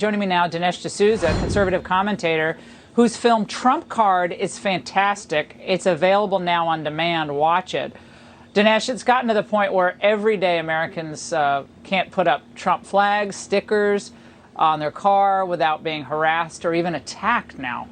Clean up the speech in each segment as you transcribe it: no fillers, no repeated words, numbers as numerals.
Joining me now, Dinesh D'Souza, conservative commentator, whose film Trump Card is fantastic. It's available now on demand. Watch it. Dinesh, it's gotten to the point where everyday Americans can't put up Trump flags, stickers on their car without being harassed or even attacked now.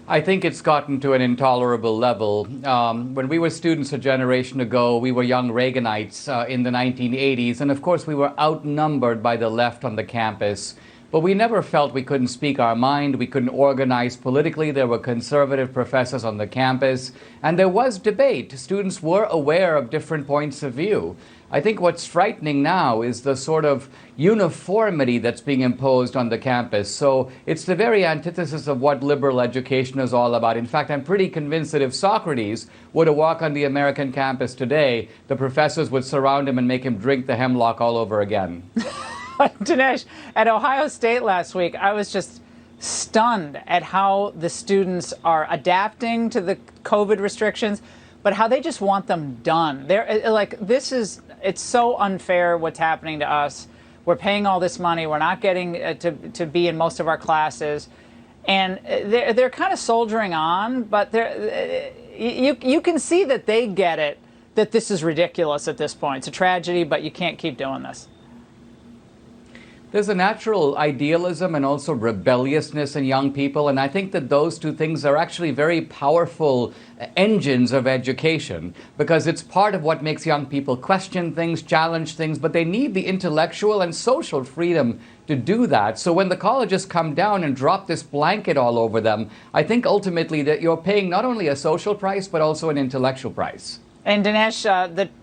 I think it's gotten to an intolerable level. When we were students a generation ago, we were young Reaganites in the 1980s, and of course we were outnumbered by the left on the campus. But we never felt we couldn't speak our mind, we couldn't organize politically. There were conservative professors on the campus, and there was debate. Students were aware of different points of view. I think what's frightening now is the sort of uniformity that's being imposed on the campus. So it's the very antithesis of what liberal education is all about. In fact, I'm pretty convinced that if Socrates were to walk on the American campus today, the professors would surround him and make him drink the hemlock all over again. Dinesh, at Ohio State last week, I was just stunned at how the students are adapting to the COVID restrictions, but how they just want them done. They're like, it's so unfair what's happening to us. We're paying all this money. We're not getting to be in most of our classes. And they're kind of soldiering on, but you can see that they get it, that this is ridiculous at this point. It's a tragedy, but you can't keep doing this. There's a natural idealism and also rebelliousness in young people, and I think that those two things are actually very powerful engines of education, because it's part of what makes young people question things, challenge things, but they need the intellectual and social freedom to do that. So when the colleges come down and drop this blanket all over them, I think ultimately that you're paying not only a social price, but also an intellectual price. And Dinesh,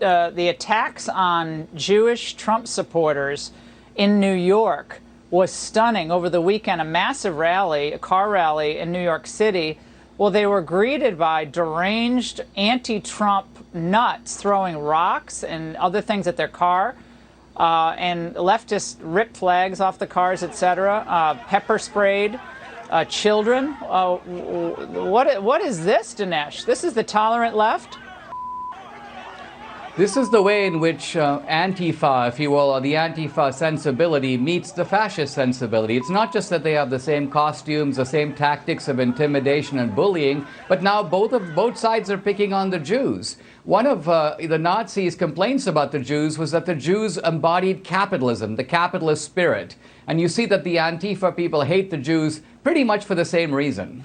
the attacks on Jewish Trump supporters in New York was stunning. Over the weekend, a massive rally, a car rally in New York City. Well, they were greeted by deranged anti-Trump nuts throwing rocks and other things at their car, and leftists ripped flags off the cars, etc., pepper sprayed children. What is this, Dinesh? This is the tolerant left? This is the way in which Antifa, if you will, or the Antifa sensibility meets the fascist sensibility. It's not just that they have the same costumes, the same tactics of intimidation and bullying, but now both sides are picking on the Jews. One of the Nazis' complaints about the Jews was that the Jews embodied capitalism, the capitalist spirit. And you see that the Antifa people hate the Jews pretty much for the same reason.